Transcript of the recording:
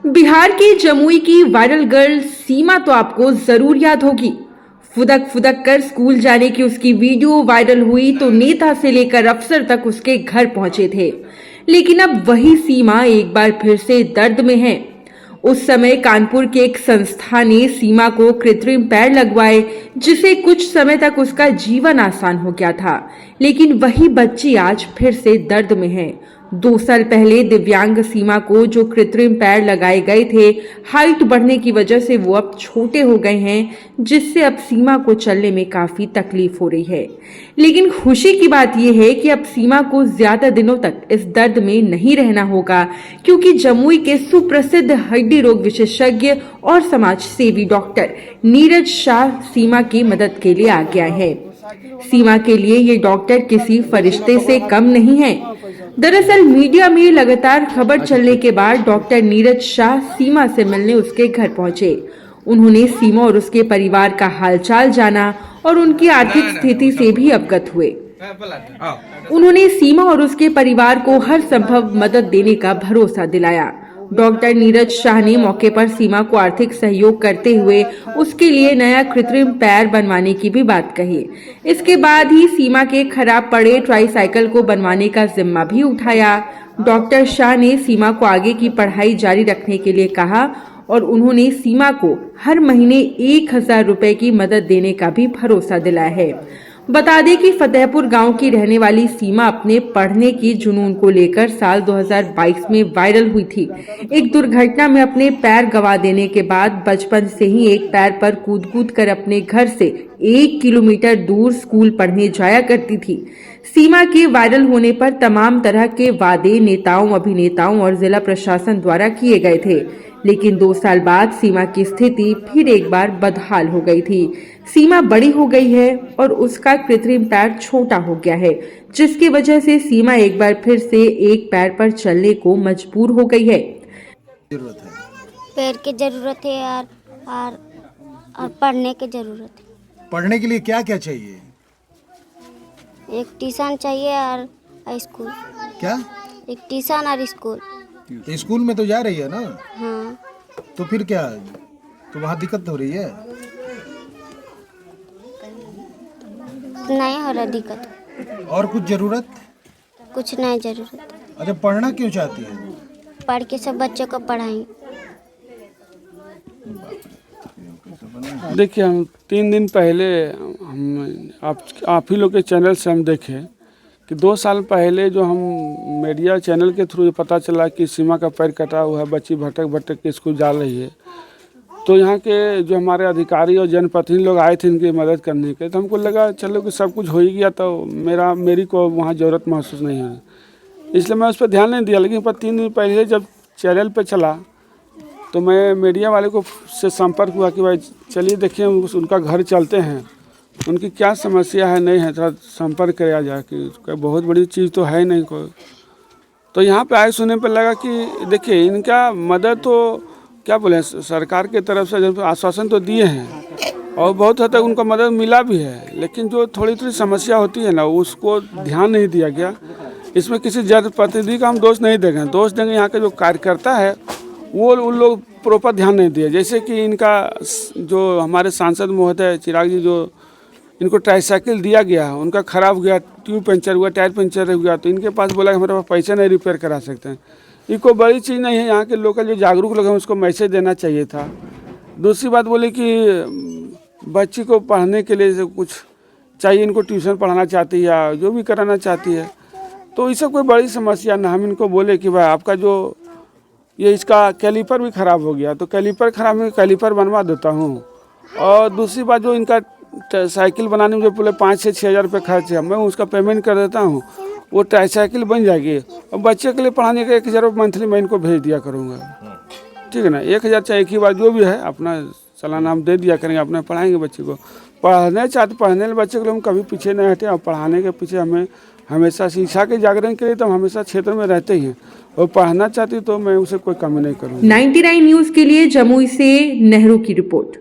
बिहार की जमुई की viral girl सीमा तो आपको जरूर याद होगी। फुदक फुदक कर स्कूल जाने की उसकी वीडियो वायरल हुई तो नेता से लेकर अफसर तक उसके घर पहुंचे थे। लेकिन अब वही सीमा एक बार फिर से दर्द में है। उस समय कानपुर के एक संस्था ने सीमा को कृत्रिम पैर लगवाए, जिससे कुछ समय तक उसका जीवन आसान हो गया था। लेकिन वही बच्ची आज फिर से दर्द में है। 2 साल पहले दिव्यांग सीमा को जो कृत्रिम पैर लगाए गए थे, हाइट बढ़ने की वजह से वो अब छोटे हो गए हैं, जिससे अब सीमा को चलने में काफी तकलीफ हो रही है। लेकिन खुशी की बात यह है कि अब सीमा को ज्यादा दिनों तक इस दर्द में नहीं रहना होगा, क्योंकि जमुई के सुप्रसिद्ध हड्डी रोग विशेषज्ञ और समाज सेवी डॉक्टर नीरज शाह सीमा की मदद के लिए आ गया है। सीमा के लिए ये डॉक्टर किसी फरिश्ते से कम नहीं है। दरअसल मीडिया में लगातार खबर चलने के बाद डॉक्टर नीरज शाह सीमा से मिलने उसके घर पहुंचे। उन्होंने सीमा और उसके परिवार का हालचाल जाना और उनकी आर्थिक स्थिति से भी अवगत हुए। उन्होंने सीमा और उसके परिवार को हर संभव मदद देने का भरोसा दिलाया। डॉक्टर नीरज शाह ने मौके पर सीमा को आर्थिक सहयोग करते हुए उसके लिए नया कृत्रिम पैर बनवाने की भी बात कही। इसके बाद ही सीमा के खराब पड़े ट्राईसाइकिल को बनवाने का जिम्मा भी उठाया। डॉक्टर शाह ने सीमा को आगे की पढ़ाई जारी रखने के लिए कहा और उन्होंने सीमा को हर महीने 1000 रुपए की मदद देने का भी भरोसा दिलाया है। बता दें कि फतेहपुर गांव की रहने वाली सीमा अपने पढ़ने की जुनून को लेकर साल 2022 में वायरल हुई थी। एक दुर्घटना में अपने पैर गंवा देने के बाद बचपन से ही एक पैर पर कूद कूद कर अपने घर से 1 किलोमीटर दूर स्कूल पढ़ने जाया करती थी। सीमा के वायरल होने पर तमाम तरह के वादे नेताओं, अभिनेताओं और जिला प्रशासन द्वारा किए गए थे, लेकिन 2 साल बाद सीमा की स्थिति फिर एक बार बदहाल हो गई थी। सीमा बड़ी हो गई है और उसका कृत्रिम पैर छोटा हो गया है, जिसकी वजह से सीमा एक बार फिर से एक पैर पर चलने को मजबूर हो गई है। पैर की जरूरत है और पढ़ने की जरूरत है। पढ़ने के लिए क्या क्या चाहिए? एक ट्यूशन चाहिए और स्कूल। क्या? एक ट्यूशन और स्कूल। स्कूल में तो जा रही है ना? हाँ। तो फिर क्या, तो वहाँ दिक्कत हो रही है? नहीं हो रहा दिक्कत। और कुछ जरूरत? कुछ नहीं जरूरत। अच्छा, पढ़ना क्यों चाहती है? पढ़ के सब बच्चों को पढ़ाएं। देखिए, हम 3 दिन पहले आप ही लोग के चैनल से हम देखे कि 2 साल पहले जो हम मीडिया चैनल के थ्रू पता चला कि सीमा का पैर कटा हुआ है, बच्ची भटक भटक के स्कूल जा रही है, तो यहाँ के जो हमारे अधिकारी और जनप्रतिनिधि लोग आए थे इनकी मदद करने के, तो हमको लगा चलो कि सब कुछ हो ही गया तो मेरी को वहाँ ज़रूरत महसूस नहीं है, इसलिए मैं उस पर ध्यान नहीं दिया। लेकिन पर 3 दिन पहले जब चैनल पे चला तो मैं मीडिया वाले को से संपर्क हुआ कि भाई चलिए देखिए उनका घर चलते हैं, उनकी क्या समस्या है नहीं है, थोड़ा संपर्क किया जाए कि बहुत बड़ी चीज़ तो है नहीं कोई। तो यहाँ पे आए सुनने पर लगा कि देखिए इनका मदद तो क्या बोले, सरकार के तरफ से जब आश्वासन तो दिए हैं और बहुत हद तक उनको मदद मिला भी है, लेकिन जो थोड़ी थोड़ी समस्या होती है ना उसको ध्यान नहीं दिया गया। इसमें किसी जनप्रतिनिधि का हम दोष नहीं देंगे, दोष देंगे यहाँ के जो कार्यकर्ता है वो उन लोग प्रॉपर ध्यान नहीं दिए। जैसे कि इनका जो हमारे सांसद महोदय चिराग जी जो इनको ट्राईसाइकिल दिया गया, उनका ख़राब गया, ट्यूब पंचर हुआ, टायर पंचर हुआ, तो इनके पास बोला कि हमारे पास पैसा नहीं रिपेयर करा सकते हैं। ये कोई बड़ी चीज़ नहीं है, यहाँ के लोकल जो जागरूक लोग हैं उसको मैसेज देना चाहिए था। दूसरी बात बोले कि बच्ची को पढ़ने के लिए कुछ चाहिए, इनको ट्यूशन पढ़ाना चाहती है या जो भी कराना चाहती है, तो ये सब कोई बड़ी समस्या ना। हम इनको बोले कि भाई आपका जो ये इसका कैलीपर भी ख़राब हो गया, तो कैलीपर ख़राब है, कैलीपर बनवा देता हूँ। और दूसरी बात जो इनका साइकिल बनाने में जो पूरे 5 से 6 हज़ार रुपये खर्च है, मैं उसका पेमेंट कर देता हूँ, वो ट्राईसाइकिल बन जाएगी और बच्चे के लिए पढ़ाने का 1000 रुपये मंथली मैं इनको भेज दिया करूँगा। ठीक है ना, 1000 चाहे एक ही बार जो भी है अपना सालाना हम दे दिया करेंगे, अपने पढ़ाएंगे बच्चे को। पढ़ने वाले बच्चे को हम कभी पीछे नहीं हटे और पढ़ाने के पीछे हमें हमेशा शिक्षा के जागरण के लिए तो हम हमेशा क्षेत्र में रहते ही हैं और पढ़ना चाहती तो मैं उसे कोई कमी नहीं करूँगा। 99 न्यूज़ के लिए जमुई से नेहरू की रिपोर्ट।